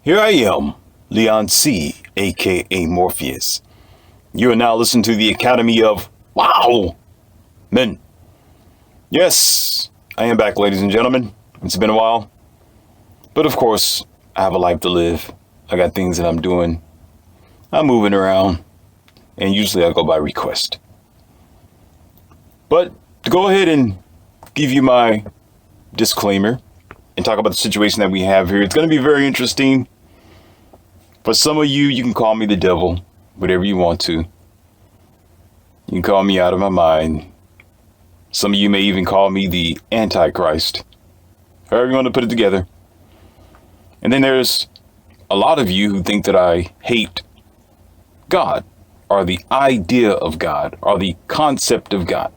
Here I am, Leon C., aka Morpheus. You are now listening to the Academy of Wow Men. Yes, I am back, ladies and gentlemen. It's been a while. But of course, I have a life to live. I got things that I'm doing. I'm moving around. And usually I go by request. But to go ahead and give you my disclaimer and talk about the situation that we have here, it's going to be very interesting. For some of you, you can call me the devil, whatever you want to. You can call me out of my mind. Some of you may even call me the Antichrist. However you want to put it together. And then there's a lot of you who think that I hate God, or the idea of God, or the concept of God.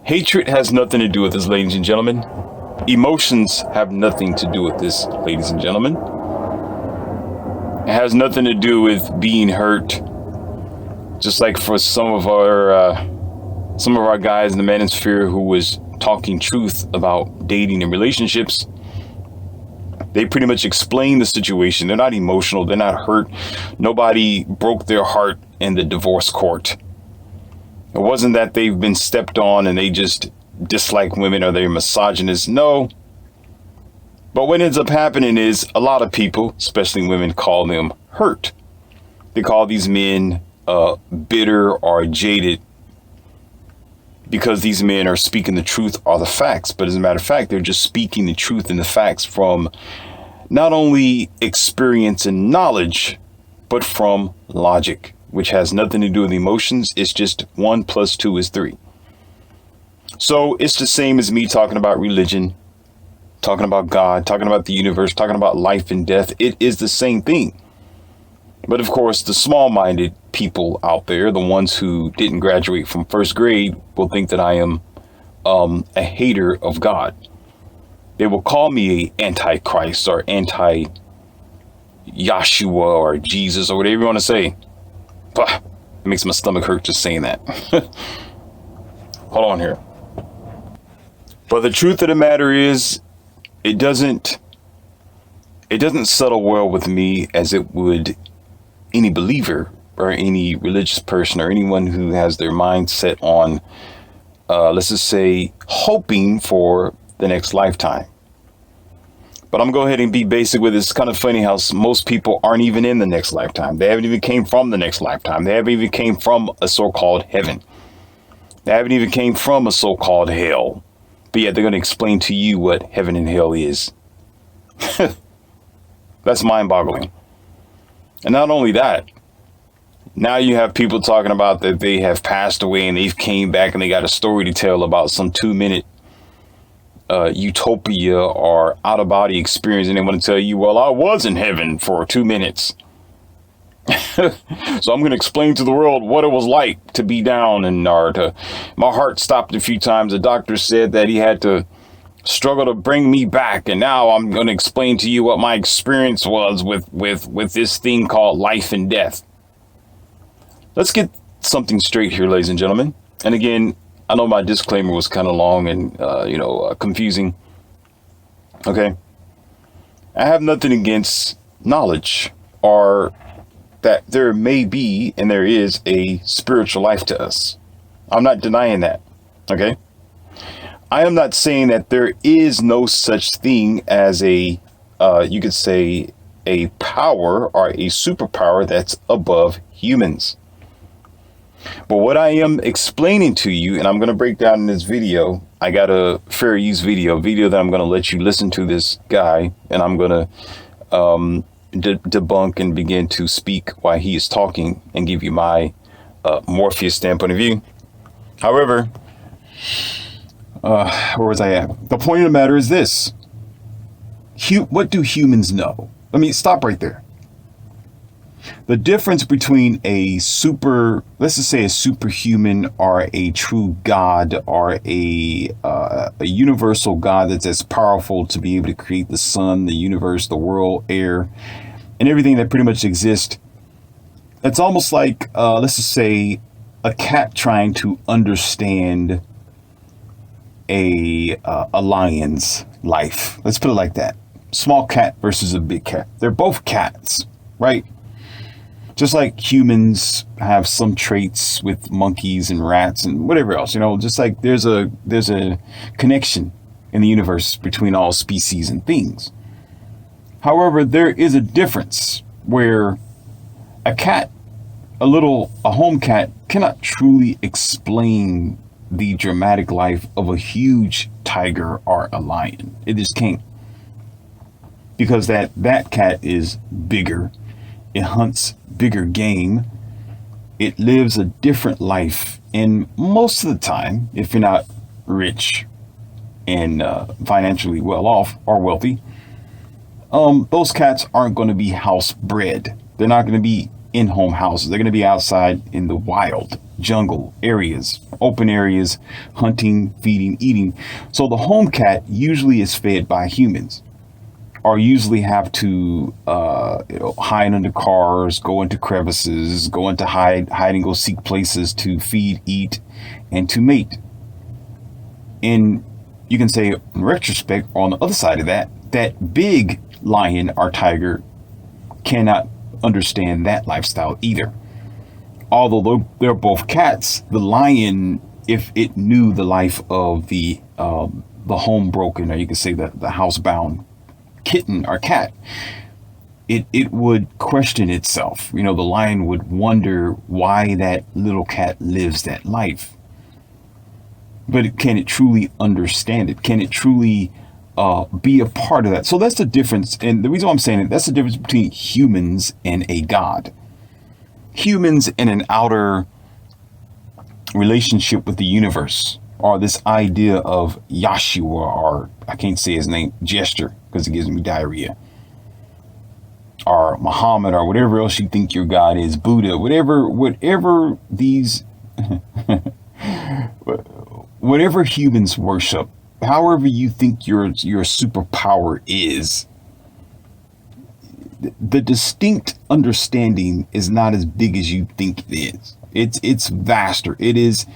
Hatred has nothing to do with this, ladies and gentlemen. Emotions have nothing to do with this, ladies and gentlemen. It has nothing to do with being hurt. Just like for some of our guys in the manosphere who was talking truth about dating and relationships, they pretty much explain the situation. They're not emotional. They're not hurt. Nobody broke their heart in the divorce court. It wasn't that they've been stepped on and they just dislike women or they're misogynist. No. But what ends up happening is a lot of people, especially women, call them hurt. They call these men bitter or jaded because these men are speaking the truth or the facts. But as a matter of fact, they're just speaking the truth and the facts from not only experience and knowledge, but from logic, which has nothing to do with emotions. It's just 1 + 2 is 3. So it's the same as me talking about religion, talking about God, talking about the universe, talking about life and death. It is the same thing. But of course, the small-minded people out there, the ones who didn't graduate from first grade, will think that I am a hater of God. They will call me a Antichrist or anti-Yahshua or Jesus or whatever you want to say. It makes my stomach hurt just saying that. Hold on here. But the truth of the matter is, it doesn't settle well with me as it would any believer or any religious person or anyone who has their mind set on, let's just say, hoping for the next lifetime. But I'm going to go ahead and be basic with it. It's kind of funny how most people aren't even in the next lifetime. They haven't even came from the next lifetime. They haven't even came from a so-called heaven. They haven't even came from a so-called hell. But yet they're going to explain to you what heaven and hell is. That's mind-boggling. And not only that, now you have people talking about that they have passed away and they've came back and they got a story to tell about some 2-minute utopia or out-of-body experience. And they want to tell you, well, I was in heaven for 2 minutes. So I'm going to explain to the world what it was like to be down and my heart stopped a few times. The doctor said that he had to struggle to bring me back. And now I'm going to explain to you what my experience was with this thing called life and death. Let's get something straight here, ladies and gentlemen. And again, I know my disclaimer was kind of long and, confusing. Okay. I have nothing against knowledge or that there may be and there is a spiritual life to us. I'm not denying that. Okay. I am not saying that there is no such thing as you could say a power or a superpower that's above humans. But what I am explaining to you, and I'm going to break down in this video, I got a fair use video that I'm going to let you listen to this guy, and I'm going to debunk and begin to speak while he is talking and give you my Morpheus standpoint of view. However, where was I at? The point of the matter is this. What do humans know? Let me stop right there. The difference between let's just say a superhuman or a true God or a universal God that's as powerful to be able to create the sun, the universe, the world, air, and everything that pretty much exists. It's almost like, let's just say, a cat trying to understand a lion's life. Let's put it like that. small cat versus a big cat. They're both cats, right? Just like humans have some traits with monkeys and rats and whatever else, just like there's a connection in the universe between all species and things. However, there is a difference where a home cat cannot truly explain the dramatic life of a huge tiger or a lion. It just can't. Because that cat is bigger. It hunts bigger game. It lives a different life. And most of the time, if you're not rich and financially well off or wealthy, those cats aren't going to be house bred. They're not going to be in home houses. They're going to be outside in the wild jungle areas, open areas, hunting, feeding, eating. So the home cat usually is fed by humans, or usually have to hide under cars, go into crevices, go into hide and go seek places to feed, eat, and to mate. And you can say in retrospect, on the other side of that big lion or tiger cannot understand that lifestyle either. Although they're both cats, the lion, if it knew the life of the home broken, or you could say the housebound kitten or cat, it would question itself. The lion would wonder why that little cat lives that life. But can it truly understand it? Can it truly be a part of that? So that's the difference. And the reason why I'm saying it, that's the difference between humans and a god. Humans in an outer relationship with the universe, or this idea of Yahshua, or I can't say his name, gesture, because it gives me diarrhea, or Muhammad, or whatever else you think your God is, Buddha, whatever these, whatever humans worship, however you think your superpower is, the distinct understanding is not as big as you think it is. It's vaster. It is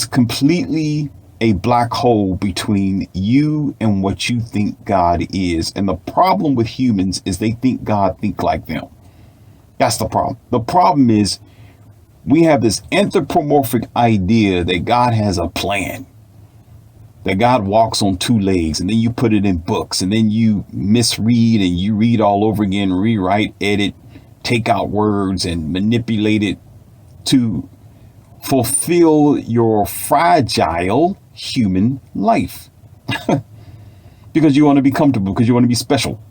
completely a black hole between you and what you think God is. And the problem with humans is they think God think like them. That's the problem. The problem is we have this anthropomorphic idea that God has a plan, that God walks on two legs, and then you put it in books, and then you misread and you read all over again, rewrite, edit, take out words and manipulate it to fulfill your fragile human life. Because you want to be comfortable, because you want to be special.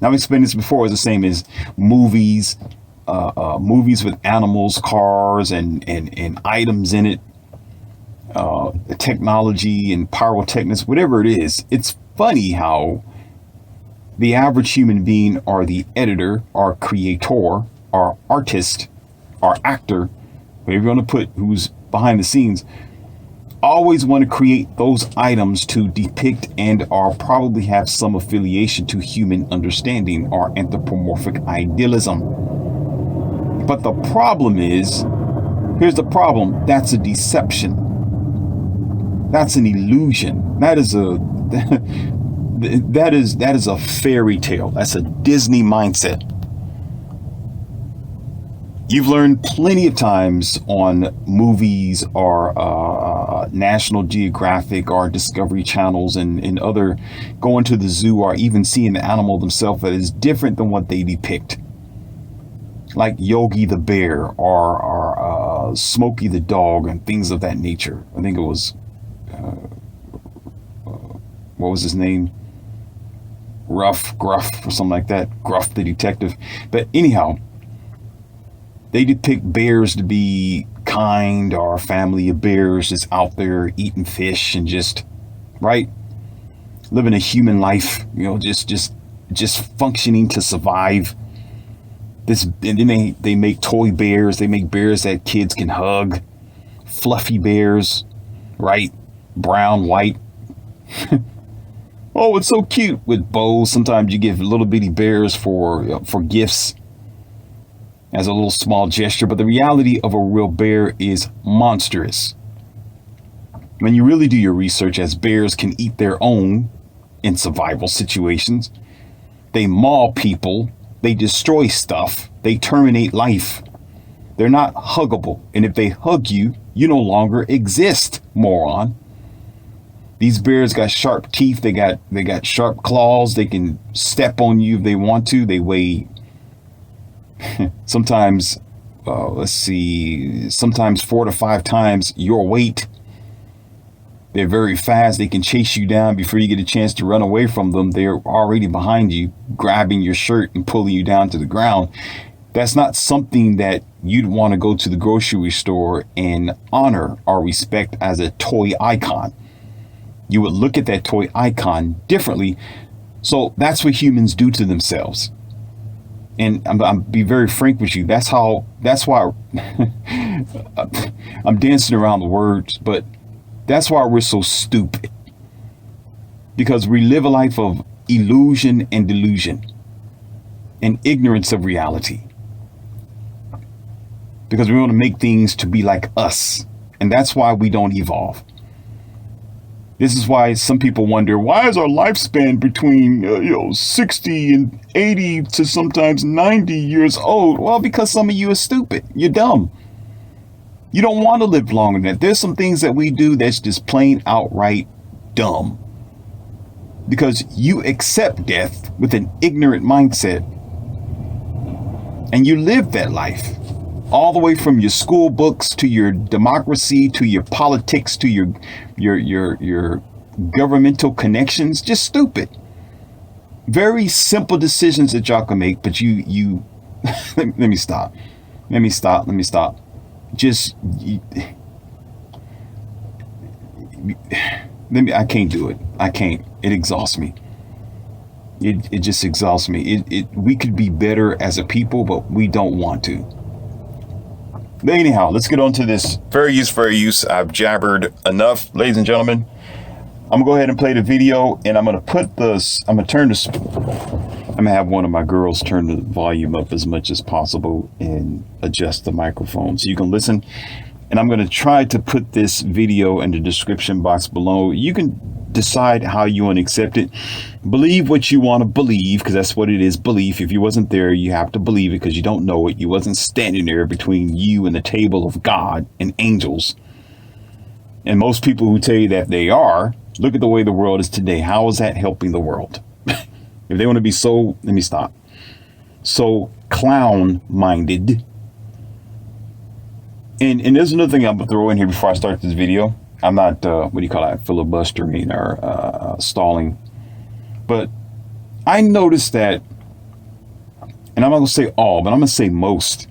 Now, I've explained this before. It's the same as movies, movies with animals, cars, and items in it. Technology and pyrotechnics, whatever it is. It's funny how the average human being, or the editor, or creator, or artist, or actor, whatever you want to put, who's behind the scenes, always want to create those items to depict and or probably have some affiliation to human understanding or anthropomorphic idealism. But the problem is, here's the problem, that's a deception. That's an illusion. That is a fairy tale. That's a Disney mindset. You've learned plenty of times on movies or National Geographic or Discovery Channels and other, going to the zoo or even seeing the animal themselves that is different than what they depict. Like Yogi the bear or Smokey the dog and things of that nature. I think it was, what was his name? Gruff or something like that. Gruff the detective. But anyhow, they depict bears to be kind, or a family of bears just out there eating fish and just, right, living a human life, just functioning to survive. And then they make toy bears. They make bears that kids can hug, fluffy bears, right? Brown, white. Oh, it's so cute with bows. Sometimes you give little bitty bears for gifts as a little small gesture, but the reality of a real bear is monstrous. When you really do your research, as bears can eat their own, in survival situations. They maul people. They destroy stuff. They terminate life. They're not huggable. And if they hug you, you no longer exist, moron. These bears got sharp teeth. They got sharp claws. They can step on you if they want to. They weigh sometimes, sometimes 4 to 5 times your weight. They're very fast. They can chase you down before you get a chance to run away from them. They're already behind you, grabbing your shirt and pulling you down to the ground. That's not something that you'd want to go to the grocery store and honor or respect as a toy icon. You would look at that toy icon differently. So that's what humans do to themselves. And I'm be very frank with you. That's why I'm dancing around the words, but that's why we're so stupid. Because we live a life of illusion and delusion and ignorance of reality. Because we want to make things to be like us. And that's why we don't evolve. This is why some people wonder, why is our lifespan between 60 and 80 to sometimes 90 years old? Well, because some of you are stupid. You're dumb. You don't want to live longer than that. There's some things that we do that's just plain outright dumb. Because you accept death with an ignorant mindset. And you live that life. All the way from your school books to your democracy, to your politics, to your governmental connections. Just stupid. Very simple decisions that y'all can make, but you let me stop. Just I can't do it. I can't. It exhausts me. It just exhausts me. We could be better as a people, but we don't want to. But anyhow, let's get on to this. Fair use. I've jabbered enough, ladies and gentlemen. I'm gonna go ahead and play the video, and I'm gonna have one of my girls turn the volume up as much as possible and adjust the microphone so you can listen. And I'm going to try to put this video in the description box below. You can decide how you want to accept it. Believe what you want to believe, because that's what it is, belief. If you wasn't there, you have to believe it because you don't know it. You wasn't standing there between you and the table of God and angels. And most people who tell you that they are, look at the way the world is today. How is that helping the world? If they want to be so clown-minded. And there's another thing I'm going to throw in here before I start this video. I'm not, filibustering or stalling. But I noticed that, and I'm not going to say all, but I'm going to say most.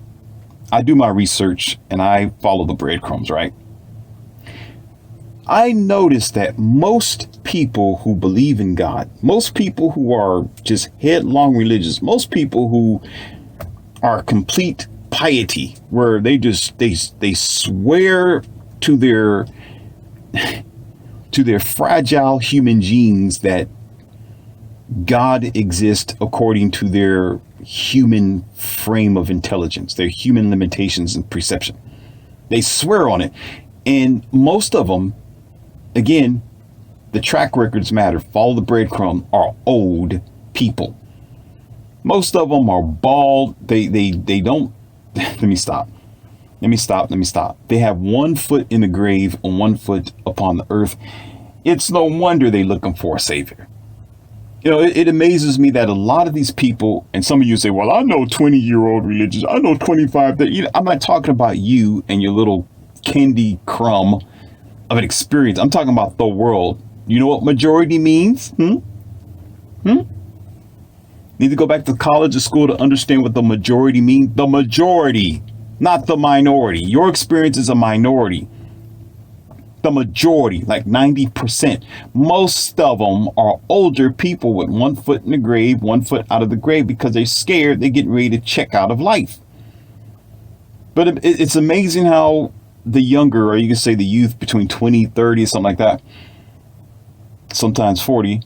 I do my research and I follow the breadcrumbs, right? I noticed that most people who believe in God, most people who are just headlong religious, most people who are complete piety, where they swear to their fragile human genes that God exists according to their human frame of intelligence, their human limitations and perception. They swear on it. And most of them, again, the track records matter. Follow the breadcrumb, are old people. Most of them are bald. They don't. Let me stop. They have one foot in the grave and one foot upon the earth. It's no wonder they're looking for a savior. It amazes me that a lot of these people, and some of you say, well, I know 20-year-old religious. I know 25. I'm not talking about you and your little candy crumb of an experience. I'm talking about the world. You know what majority means? Need to go back to college or school to understand what the majority means. The majority, not the minority. Your experience is a minority. The majority, like 90%. Most of them are older people with one foot in the grave, one foot out of the grave because they're scared they're getting ready to check out of life. But it's amazing how the younger, or you can say the youth between 20, 30, something like that, sometimes 40,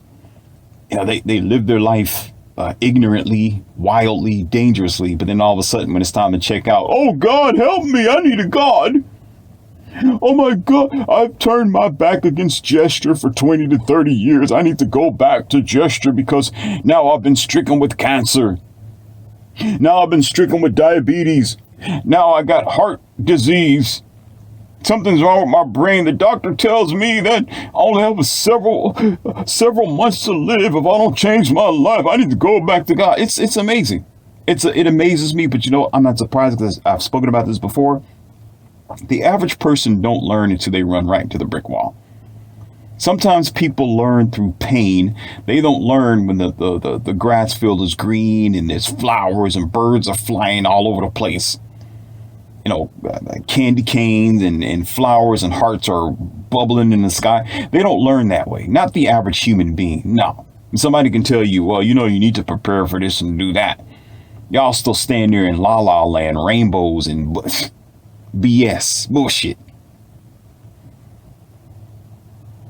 they live their life ignorantly, wildly, dangerously. But then all of a sudden, when it's time to check out, oh, God, help me, I need a God. Oh my God, I've turned my back against gesture for 20 to 30 years. I need to go back to gesture because now I've been stricken with cancer. Now I've been stricken with diabetes. Now I got heart disease. Something's wrong with my brain. The doctor tells me that I only have several months to live if I don't change my life. I need to go back to God. It's amazing. It amazes me, but I'm not surprised because I've spoken about this before. The average person don't learn until they run right into the brick wall. Sometimes people learn through pain. They don't learn when the grass field is green and there's flowers and birds are flying all over the place. Candy canes and flowers and hearts are bubbling in the sky. They don't learn that way. Not the average human being. No. Somebody can tell you, well, you need to prepare for this and do that. Y'all still stand there in La La Land, rainbows and BS, bullshit.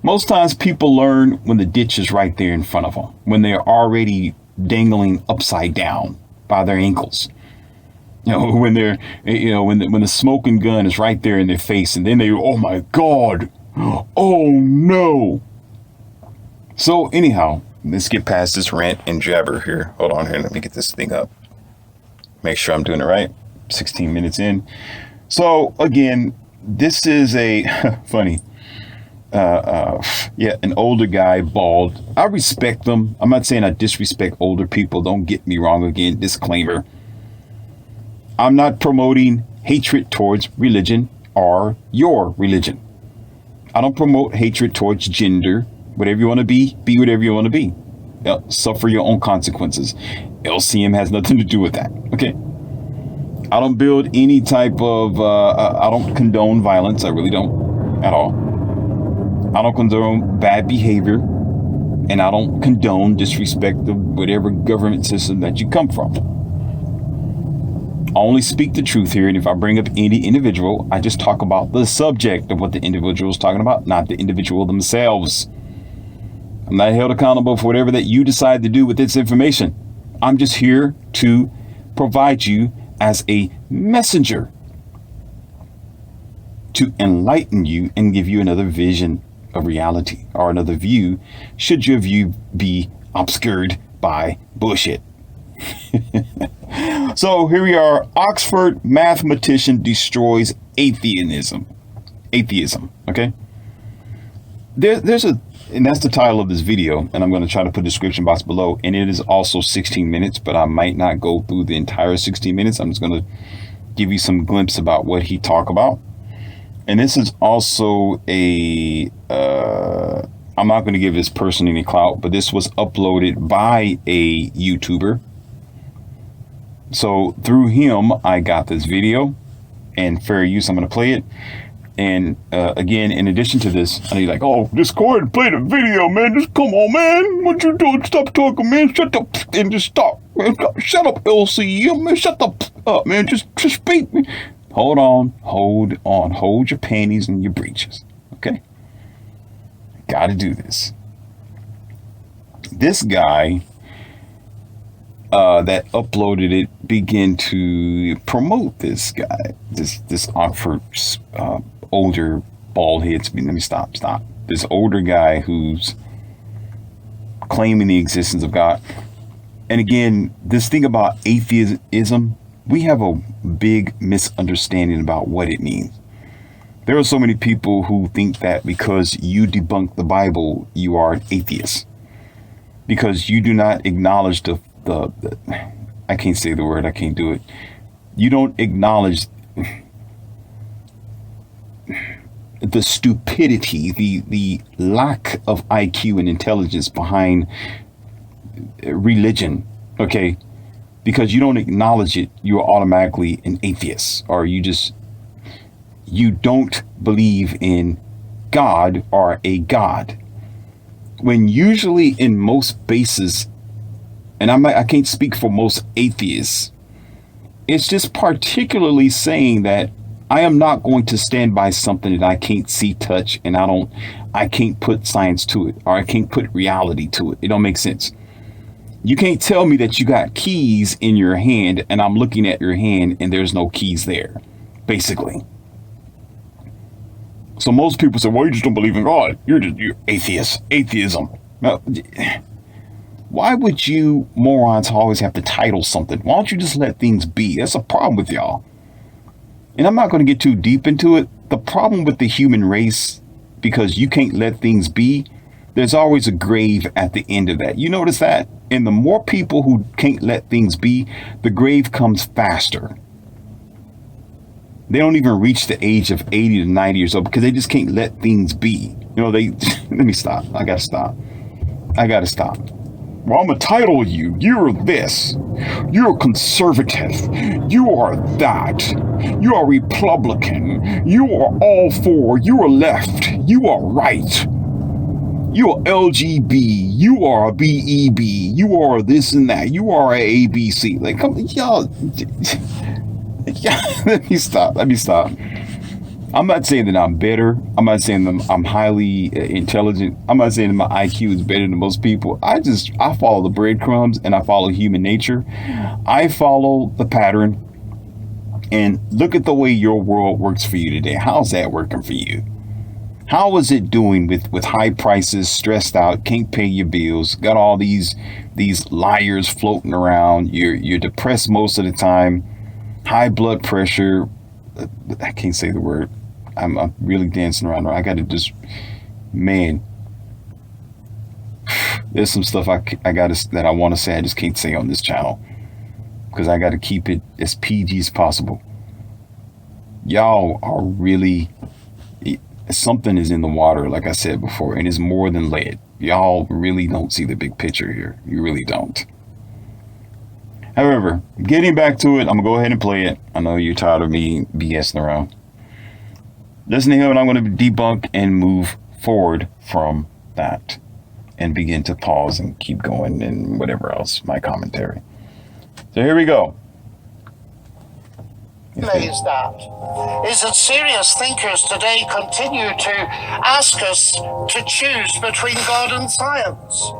Most times people learn when the ditch is right there in front of them, when they're already dangling upside down by their ankles. When they're, when the smoking gun is right there in their face, and then they, oh my God, oh no. So anyhow, let's get past this rant and jabber here. Hold on here, let me get this thing up. Make sure I'm doing it right. 16 minutes in. So again, this is a funny. An older guy, bald. I respect them. I'm not saying I disrespect older people. Don't get me wrong. Again, disclaimer. I'm not promoting hatred towards religion or your religion. I don't promote hatred towards gender. Whatever you want to be whatever you want to be. Suffer your own consequences. LCM has nothing to do with that. Okay. I don't build any type of, I don't condone violence. I really don't at all. I don't condone bad behavior, and I don't condone disrespect of whatever government system that you come from. I only speak the truth here, and if I bring up any individual, I just talk about the subject of what the individual is talking about, not the individual themselves. I'm not held accountable for whatever that you decide to do with this information. I'm just here to provide you as a messenger to enlighten you and give you another vision of reality or another view, should your view be obscured by bullshit. So here we are. Oxford mathematician destroys atheism. Okay. And that's the title of this video, and I'm going to try to put a description box below, and it is also 16 minutes, but I might not go through the entire 16 minutes. I'm just going to give you some glimpse about what he talked about. And this is also I'm not going to give this person any clout, but this was uploaded by a YouTuber. So through him, I got this video, and fair use, I'm going to play it. And again, in addition to this, I need just go ahead and play the video, man. Just come on, man. What you doing? Stop talking, man. Shut up and just stop. Man. Shut up, LCM, man. Shut up, man. Just speak. Hold on. Hold your panties and your breeches. Okay? Gotta do this. This guy that uploaded it began to promote this guy, this Oxford older bald head. Let me stop. This older guy who's claiming the existence of God. And again, this thing about atheism, we have a big misunderstanding about what it means. There are so many people who think that because you debunk the Bible, you are an atheist. Because you do not acknowledge the I can't say the word, I can't do it. You don't acknowledge the stupidity, the lack of IQ and intelligence behind religion, okay? Because you don't acknowledge it, you are automatically an atheist, or you don't believe in God or a God. When usually in most bases, and I can't speak for most atheists, it's just particularly saying that I am not going to stand by something that I can't see, touch, and I can't put science to it, or I can't put reality to it. It don't make sense. You can't tell me that you got keys in your hand and I'm looking at your hand and there's no keys there, basically. So most people say, well, you just don't believe in God. You're atheist. Atheism. Now, why would you morons always have to title something? Why don't you just let things be? That's a problem with y'all. And I'm not going to get too deep into it. The problem with the human race, because you can't let things be, there's always a grave at the end of that. You notice that? And the more people who can't let things be, the grave comes faster. They don't even reach the age of 80 to 90 years old because they just can't let things be. Let me stop. I gotta stop. Well, I'm gonna title you. You're this. You're conservative. You are that. You are Republican. You are all for. You are left. You are right. You are LGB. You are a BEB. You are this and that. You are a ABC. Like, come on, y'all. Yeah, let me stop. I'm not saying that I'm better. I'm not saying that I'm highly intelligent. I'm not saying that my IQ is better than most people. I follow the breadcrumbs and I follow human nature. I follow the pattern and look at the way your world works for you today. How's that working for you? How is it doing with high prices, stressed out, can't pay your bills, got all these liars floating around. You're depressed most of the time, high blood pressure. I can't say the word. I'm really dancing around. I got to just, man, there's some stuff that I want to say I just can't say on this channel because I got to keep it as PG as possible. Y'all are really, something is in the water, like I said before, and it's more than lead. Y'all really don't see the big picture here. You really don't. However, getting back to it, I'm going to go ahead and play it. I know you're tired of me BSing around. Listen to him, and I'm going to debunk and move forward from that and begin to pause and keep going and whatever else, my commentary. So here we go. Is that serious thinkers today continue to ask us to choose between God and science.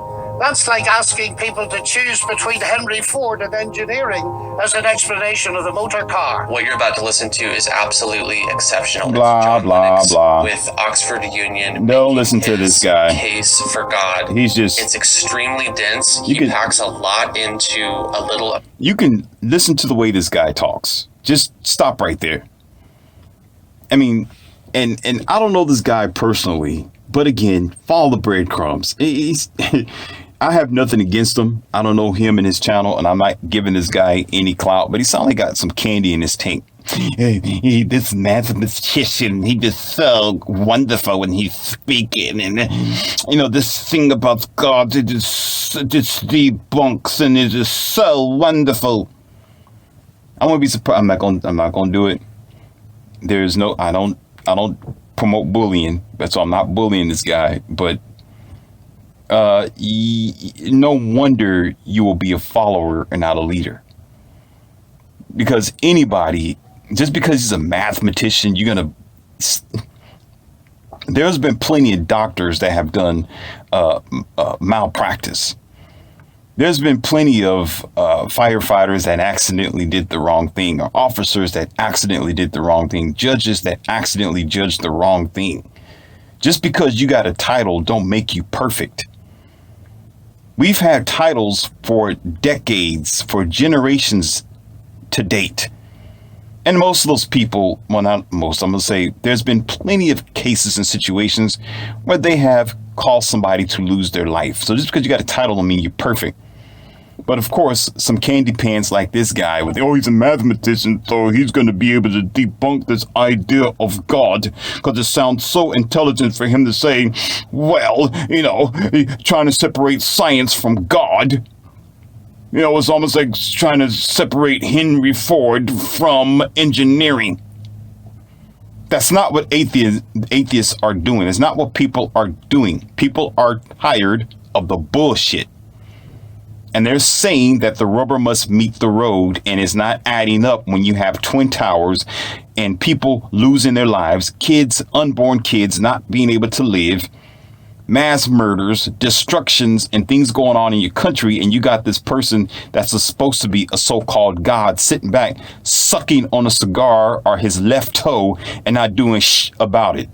That's like asking people to choose between Henry Ford and engineering as an explanation of the motor car. What you're about to listen to is absolutely exceptional. Blah, It's John blah, Lennox blah. with Oxford Union. Don't listen to this guy. Case for God. It's extremely dense. He packs a lot into a little. You can listen to the way this guy talks. Just stop right there. I mean, and I don't know this guy personally, but again, follow the breadcrumbs. I have nothing against him. I don't know him and his channel, and I'm not giving this guy any clout, but he sounds like he got some candy in his tank. This mathematician, he just so wonderful when he's speaking, and this thing about God, it just debunks, and it is so wonderful. I won't be surprised. I'm not gonna do it. There's no. I don't promote bullying. That's why I'm not bullying this guy. But no wonder you will be a follower and not a leader. Because anybody, just because he's a mathematician, you're gonna. There's been plenty of doctors that have done malpractice. There's been plenty of firefighters that accidentally did the wrong thing, or officers that accidentally did the wrong thing, judges that accidentally judged the wrong thing. Just because you got a title don't make you perfect. We've had titles for decades, for generations to date. And most of those people, well, not most, I'm going to say there's been plenty of cases and situations where they have caused somebody to lose their life. So just because you got a title don't mean you're perfect. But of course, some candy pants like this guy with, he's a mathematician, so he's going to be able to debunk this idea of God because it sounds so intelligent for him to say, well, trying to separate science from God. It's almost like trying to separate Henry Ford from engineering. That's not what atheists are doing. It's not what people are doing. People are tired of the bullshit. And they're saying that the rubber must meet the road, and it's not adding up when you have twin towers and people losing their lives, kids, unborn kids not being able to live, mass murders, destructions, and things going on in your country. And you got this person that's supposed to be a so-called God sitting back, sucking on a cigar or his left toe and not doing shh about it.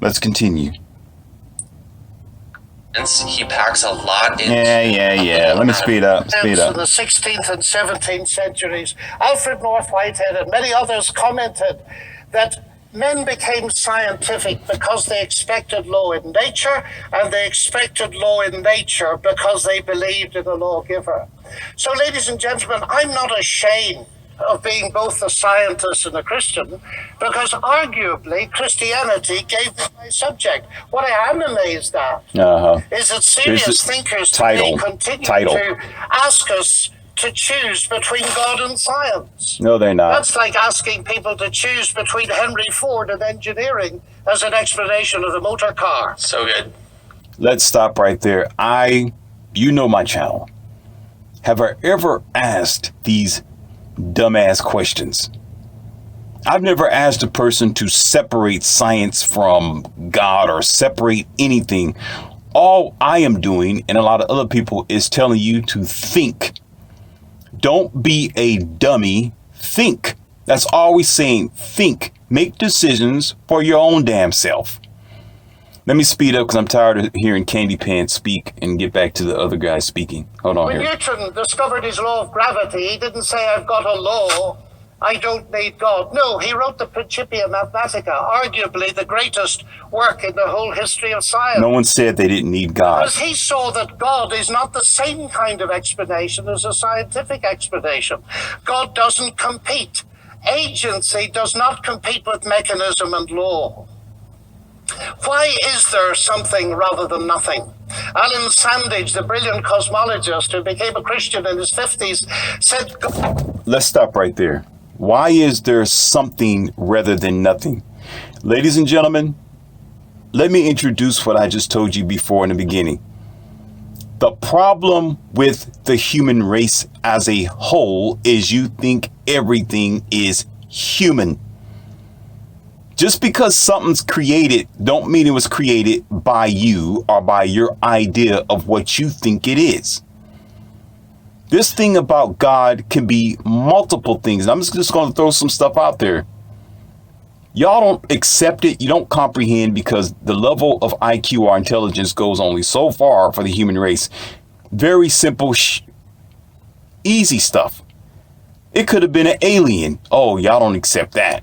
Let's continue. He packs a lot into. Yeah. Let me speed up. In the 16th and 17th centuries, Alfred North Whitehead and many others commented that men became scientific because they expected law in nature, and they expected law in nature because they believed in a lawgiver. So, ladies and gentlemen, I'm not ashamed of being both a scientist and a Christian, because arguably Christianity gave me my subject. What I am amazed at is that serious thinkers today continue to ask us to choose between God and science. No, they're not. That's like asking people to choose between Henry Ford and engineering as an explanation of the motor car. So good. Let's stop right there. You know my channel. Have I ever asked these dumbass questions? I've never asked a person to separate science from God or separate anything. All I am doing, and a lot of other people, is telling you to think. Don't be a dummy. Think. That's all we're saying. Think. Make decisions for your own damn self. Let me speed up because I'm tired of hearing Candy Pants speak and get back to the other guy speaking. Hold on When here. Newton discovered his law of gravity, he didn't say, I've got a law, I don't need God. No, he wrote the Principia Mathematica, arguably the greatest work in the whole history of science. No one said they didn't need God. Because he saw that God is not the same kind of explanation as a scientific explanation. God doesn't compete. Agency does not compete with mechanism and law. Why is there something rather than nothing? Alan Sandage, the brilliant cosmologist who became a Christian in his 50s, said... Let's stop right there. Why is there something rather than nothing? Ladies and gentlemen, let me introduce what I just told you before in the beginning. The problem with the human race as a whole is you think everything is human. Just because something's created don't mean it was created by you or by your idea of what you think it is. This thing about God can be multiple things. I'm just going to throw some stuff out there. Y'all don't accept it. You don't comprehend because the level of IQ or intelligence goes only so far for the human race. Very simple, easy stuff. It could have been an alien. Oh, y'all don't accept that.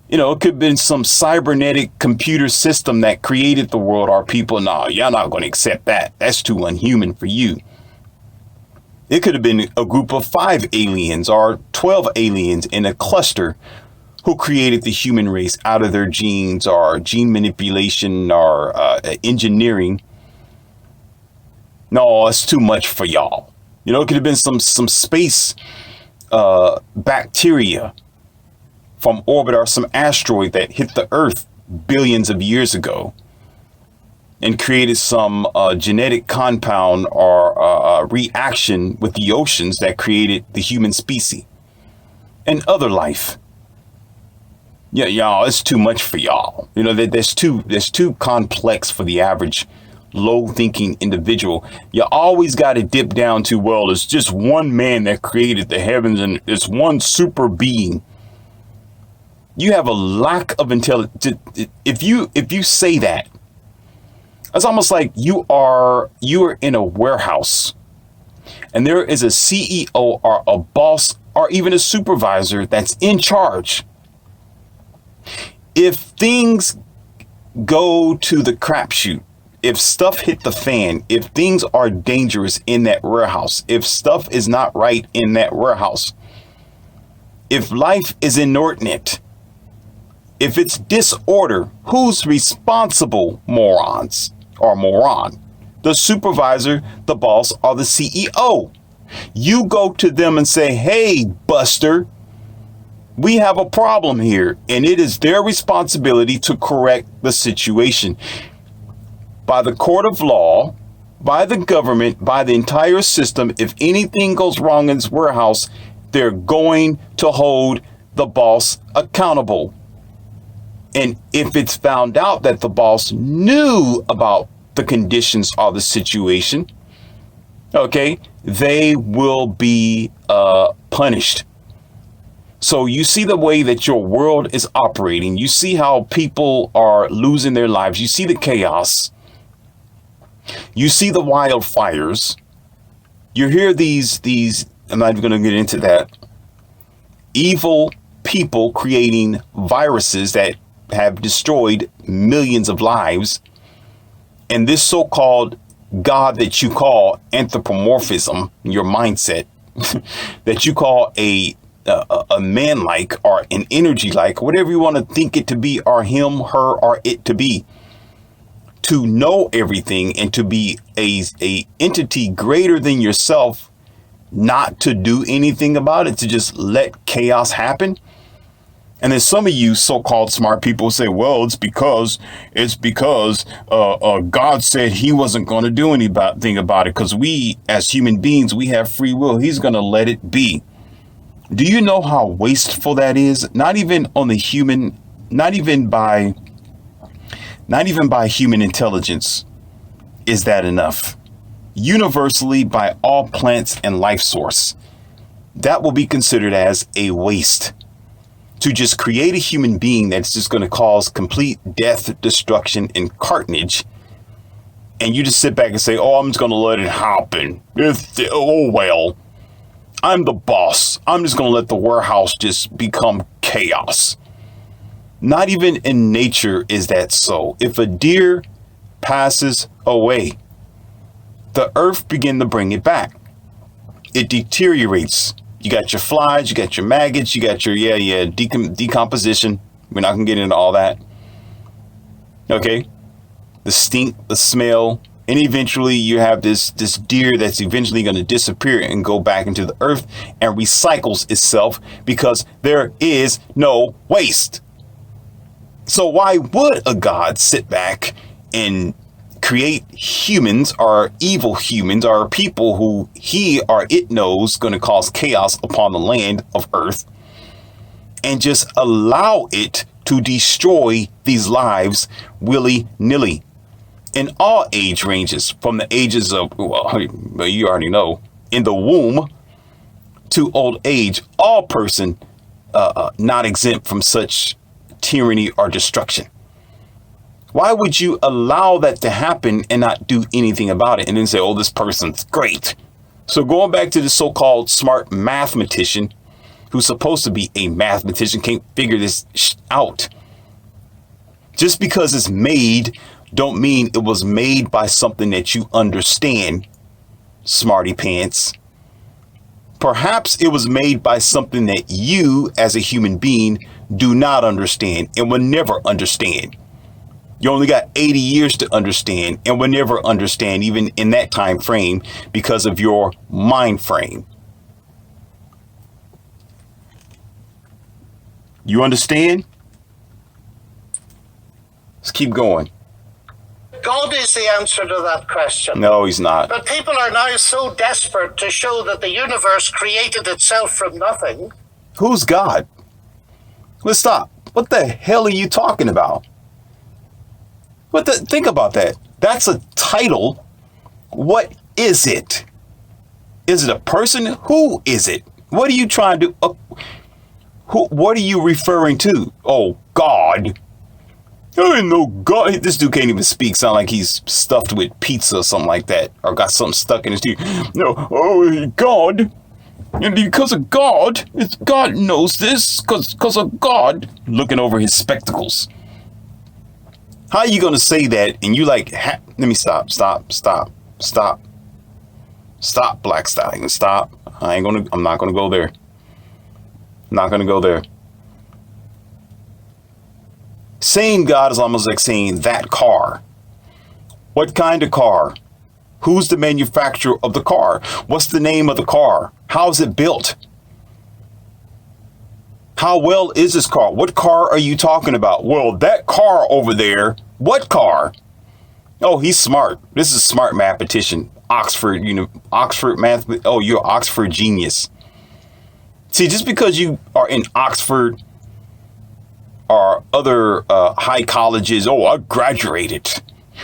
You know, it could have been some cybernetic computer system that created the world or people. No, y'all not going to accept that. That's too unhuman for you. It could have been a group of 5 aliens or 12 aliens in a cluster who created the human race out of their genes or gene manipulation or engineering. No, it's too much for y'all. You know, it could have been some space bacteria from orbit or some asteroid that hit the Earth billions of years ago and created some genetic compound or reaction with the oceans that created the human species and other life. Yeah, y'all, it's too much for y'all. You know, there's too complex for the average low-thinking individual. You always got to dip down to, well, it's just one man that created the heavens and it's one super being. You have a lack of intelligence. If you say that, it's almost like you are in a warehouse and there is a CEO or a boss or even a supervisor that's in charge. If things go to the crapshoot, if stuff hit the fan, if things are dangerous in that warehouse, if stuff is not right in that warehouse, if life is inordinate, if it's disorder, who's responsible, morons or moron? The supervisor, the boss, or the CEO. You go to them and say, hey, Buster, we have a problem here, and it is their responsibility to correct the situation. By the court of law, by the government, by the entire system, if anything goes wrong in this warehouse, they're going to hold the boss accountable. And if it's found out that the boss knew about the conditions of the situation, okay, they will be punished. So you see the way that your world is operating. You see how people are losing their lives. You see the chaos. You see the wildfires. You hear these, I'm not even going to get into that. Evil people creating viruses that have destroyed millions of lives. And this so-called God that you call anthropomorphism, your mindset, that you call a man-like or an energy-like, whatever you want to think it to be, or him, her, or it to be, to know everything and to be a entity greater than yourself, not to do anything about it, to just let chaos happen. And then some of you so-called smart people say, well, it's because God said he wasn't going to do anything about it, because we as human beings, we have free will. He's going to let it be. Do you know how wasteful that is? Not even on the human, not even by human intelligence is that enough. Universally, by all plants and life source, that will be considered as a waste. To just create a human being that's just going to cause complete death, destruction, and carnage, and you just sit back and say, oh, I'm just going to let it happen. Oh, well, I'm the boss. I'm just going to let the warehouse just become chaos. Not even in nature is that so. If a deer passes away, the earth begin to bring it back. It deteriorates. You got your flies, you got your maggots, you got your, decomposition. We're not going to get into all that. Okay? The stink, the smell, and eventually you have this deer that's eventually going to disappear and go back into the earth and recycles itself because there is no waste. So why would a God sit back and create humans or evil humans or people who he or it knows going to cause chaos upon the land of earth and just allow it to destroy these lives willy-nilly in all age ranges, from the ages of, well, you already know, in the womb to old age, all person not exempt from such tyranny or destruction. Why would you allow that to happen and not do anything about it and then say, oh, this person's great? So going back to the so-called smart mathematician who's supposed to be a mathematician, can't figure this out. Just because it's made don't mean it was made by something that you understand, smarty pants. Perhaps it was made by something that you as a human being do not understand and will never understand. You only got 80 years to understand and will never understand even in that time frame because of your mind frame. You understand? Let's keep going. God is the answer to that question. No, he's not. But people are now so desperate to show that the universe created itself from nothing. Who's God? Let's stop. What the hell are you talking about? Think about that. That's a title. What is it? Is it a person? Who is it? What are you trying to do? What are you referring to? Oh, God. There ain't no God. This dude can't even speak. Sound like he's stuffed with pizza or something like that. Or got something stuck in his teeth. No, oh, God. And because of God, God knows this. Because of God. Looking over his spectacles. How are you going to say that? And you like, let me stop, Black Stallion, stop. I'm not going to go there. Not going to go there. Saying God is almost like saying that car. What kind of car? Who's the manufacturer of the car? What's the name of the car? How's it built? How well is this car? What car are you talking about? Well, that car over there. What car? Oh, he's smart. This is a smart mathematician. Oxford math. Oh, you're an Oxford genius. See, just because you are in Oxford or other high colleges, oh, I graduated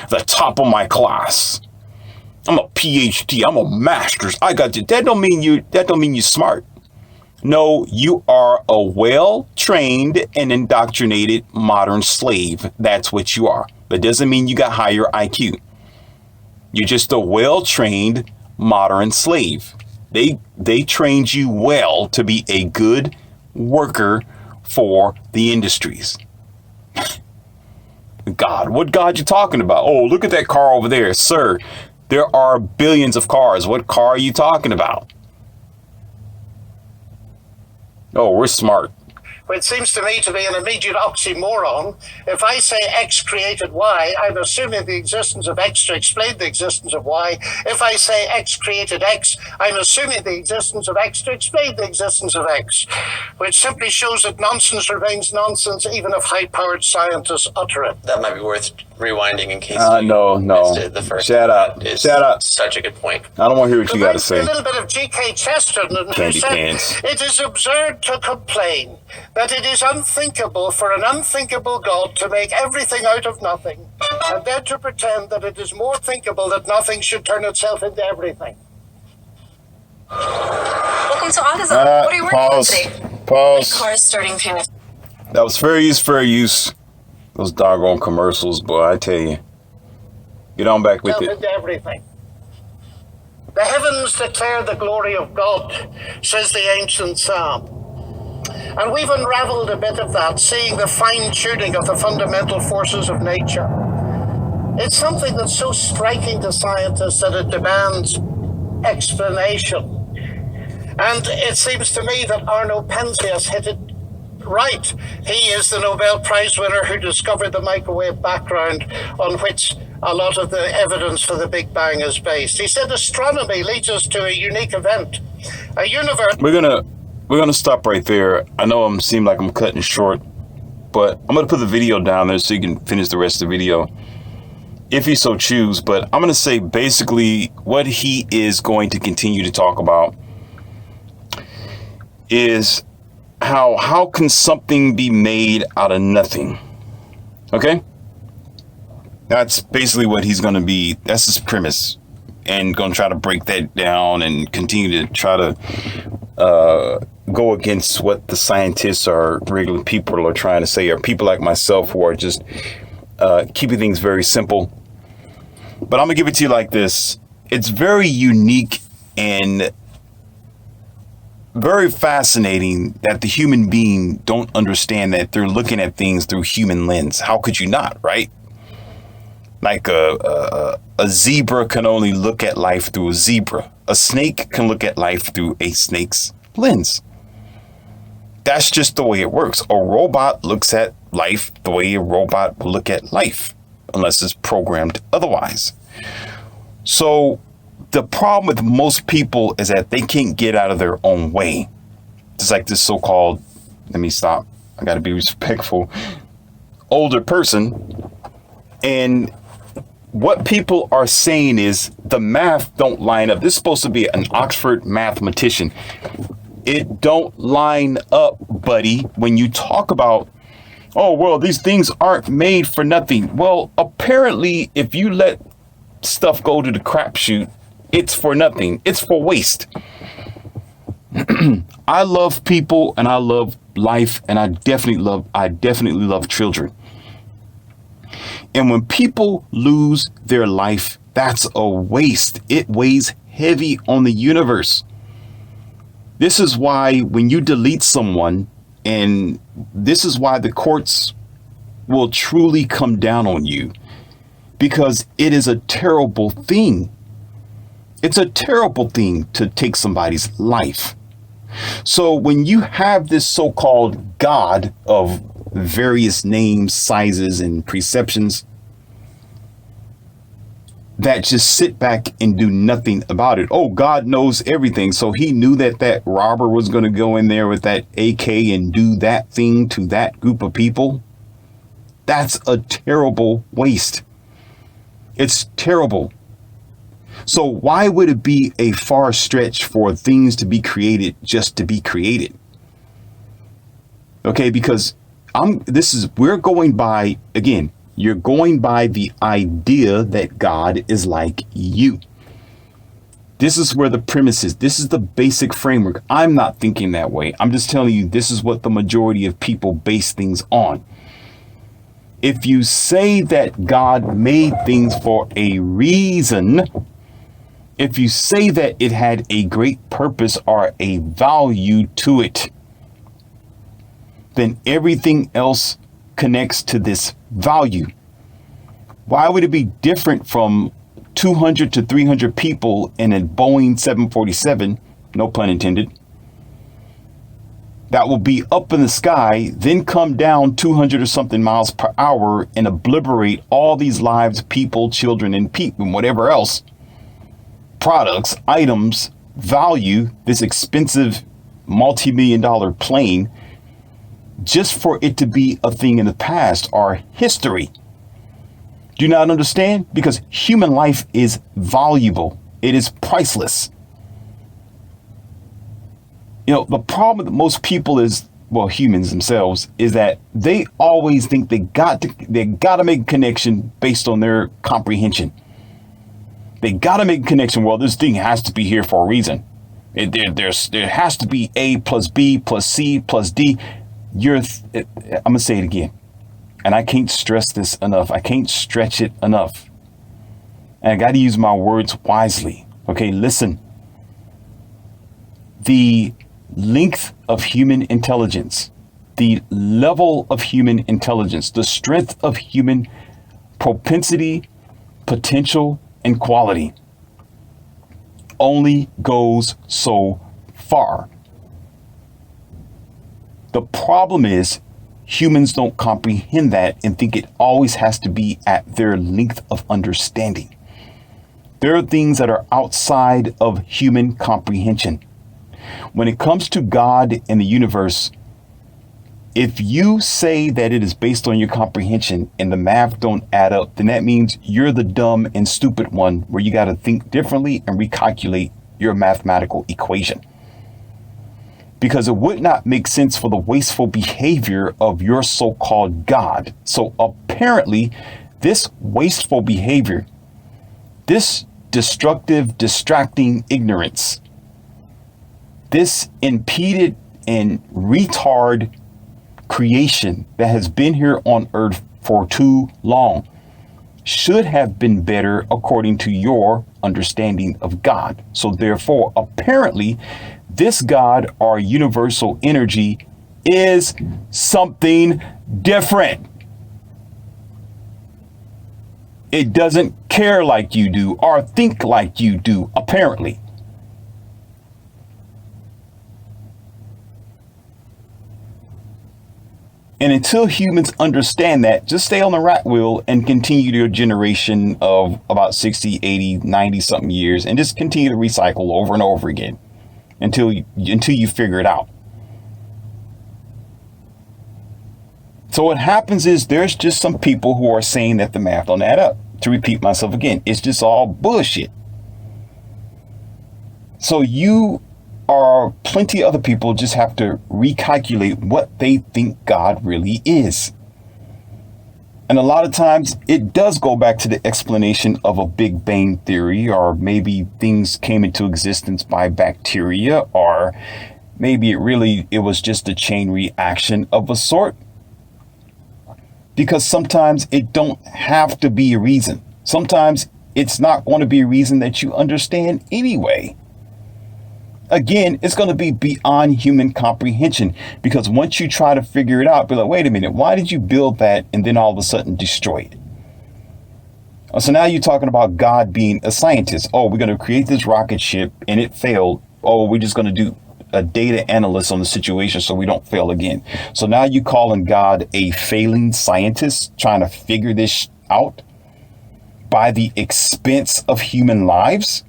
the top of my class. I'm a PhD. I'm a master's. I got you. That don't mean you're smart. No, you are a well-trained and indoctrinated modern slave. That's what you are. That doesn't mean you got higher IQ. You're just a well-trained modern slave. They trained you well to be a good worker for the industries. God, what God you talking about? Oh, look at that car over there, sir. There are billions of cars. What car are you talking about? Oh, we're smart. Which seems to me to be an immediate oxymoron. If I say X created Y, I'm assuming the existence of X to explain the existence of Y. If I say X created X, I'm assuming the existence of X to explain the existence of X, which simply shows that nonsense remains nonsense even if high-powered scientists utter it. That might be worth rewinding in case no. missed it the first Shut up. time. It's Shut up. Such a good point. I don't want to hear what you got to say. A little bit of G.K. Chesterton, who Candy said, pants. "It is absurd to complain that it is unthinkable for an unthinkable God to make everything out of nothing, and then to pretend that it is more thinkable that nothing should turn itself into everything." Welcome to AutoZone. What are you working on today? Pause. Car starting payment. That was fair use. Those doggone commercials, boy, I tell you. Get on back with it. Into everything. The heavens declare the glory of God, says the ancient psalm. And we've unraveled a bit of that, seeing the fine-tuning of the fundamental forces of nature. It's something that's so striking to scientists that it demands explanation. And it seems to me that Arno Penzias hit it right. He is the Nobel Prize winner who discovered the microwave background on which a lot of the evidence for the Big Bang is based. He said astronomy leads us to a unique event, a universe. We're gonna stop right there. I know I'm seem like I'm cutting short, but I'm gonna put the video down there so you can finish the rest of the video if you so choose. But I'm gonna say basically what he is going to continue to talk about is how can something be made out of nothing? Okay? That's basically what he's going to be. That's his premise. And going to try to break that down and continue to try to go against what the scientists or regular people are trying to say, or people like myself who are just keeping things very simple. But I'm going to give it to you like this. It's very unique and very fascinating that the human being don't understand that they're looking at things through human lens. How could you not, right? Like a zebra can only look at life through a zebra. A snake can look at life through a snake's lens. That's just the way it works. A robot looks at life the way a robot will look at life, unless it's programmed otherwise. So the problem with most people is that they can't get out of their own way. Just like this so-called, let me stop, I gotta be respectful, older person. And what people are saying is the math don't line up. This is supposed to be an Oxford mathematician. It don't line up, buddy, when you talk about, oh, well, these things aren't made for nothing. Well, apparently, if you let stuff go to the crapshoot, it's for nothing. It's for waste. I love people and I love life, and I definitely love children. And when people lose their life, that's a waste. It weighs heavy on the universe. This is why when you delete someone, and this is why the courts will truly come down on you, because it is a terrible thing. It's a terrible thing to take somebody's life. So when you have this so-called God of various names, sizes, and perceptions that just sit back and do nothing about it. Oh, God knows everything. So he knew that that robber was going to go in there with that AK and do that thing to that group of people. That's a terrible waste. It's terrible. So why would it be a far stretch for things to be created just to be created? Okay, because we're going by, again, you're going by the idea that God is like you. This is where the premise is. This is the basic framework. I'm not thinking that way. I'm just telling you, this is what the majority of people base things on. If you say that God made things for a reason, if you say that it had a great purpose or a value to it, then everything else connects to this value. Why would it be different from 200 to 300 people in a Boeing 747, no pun intended, that will be up in the sky, then come down 200 or something miles per hour and obliterate all these lives, people, children, and whatever else, products, items, value, this expensive multi-million-dollar plane, just for it to be a thing in the past or history? Do you not understand? Because human life is valuable. It is priceless. You know, the problem with most people is, well, humans themselves, is that they always think they got to make a connection based on their comprehension. They got to make a connection. Well, this thing has to be here for a reason. There has to be A plus B plus C plus D. I'm going to say it again. And I can't stress this enough. I can't stretch it enough. And I got to use my words wisely. Okay, listen. The length of human intelligence, the level of human intelligence, the strength of human propensity, potential, and quality only goes so far. The problem is humans don't comprehend that and think it always has to be at their length of understanding. There are things that are outside of human comprehension. When it comes to God and the universe, if you say that it is based on your comprehension and the math don't add up, then that means you're the dumb and stupid one where you got to think differently and recalculate your mathematical equation. Because it would not make sense for the wasteful behavior of your so-called God. So apparently, this wasteful behavior, this destructive, distracting ignorance, this impeded and retard creation that has been here on earth for too long should have been better according to your understanding of God. So therefore, apparently, this God or universal energy is something different. It doesn't care like you do or think like you do, apparently. And until humans understand that, just stay on the rat wheel and continue your generation of about 60, 80, 90 something years and just continue to recycle over and over again until you figure it out. So what happens is there's just some people who are saying that the math don't add up. To repeat myself again, it's just all bullshit. So you or plenty of other people just have to recalculate what they think God really is. And a lot of times it does go back to the explanation of a Big Bang theory, or maybe things came into existence by bacteria, or maybe it was just a chain reaction of a sort. Because sometimes it don't have to be a reason. Sometimes it's not going to be a reason that you understand anyway. Again, it's going to be beyond human comprehension, because once you try to figure it out, be like, wait a minute, why did you build that and then all of a sudden destroy it? So now you're talking about God being a scientist. Oh, we're going to create this rocket ship and it failed. Oh, we're just going to do a data analyst on the situation so we don't fail again. So now you calling God a failing scientist trying to figure this out by the expense of human lives?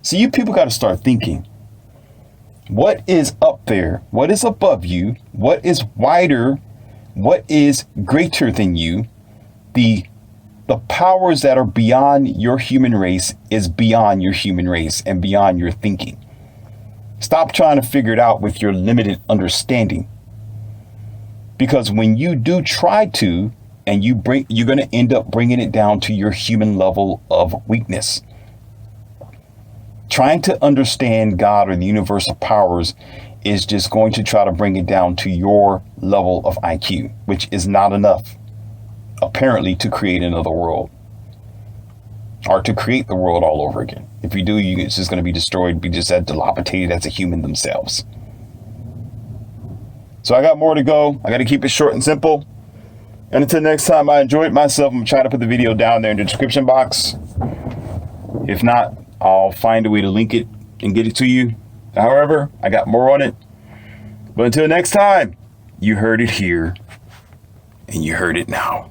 So you people got to start thinking. What is up there? What is above you? What is wider? What is greater than you? The powers that are beyond your human race is beyond your human race and beyond your thinking. Stop trying to figure it out with your limited understanding. Because when you do try to, and you're going to end up bringing it down to your human level of weakness. trying to understand God or the universal powers is just going to try to bring it down to your level of IQ, which is not enough, apparently, to create another world or to create the world all over again. If you do, it's just going to be destroyed, be just as dilapidated as a human themselves. So I got more to go. I got to keep it short and simple. And until next time, I enjoyed myself. I'm trying to put the video down there in the description box. If not, I'll find a way to link it and get it to you. However, I got more on it. But until next time, you heard it here and you heard it now.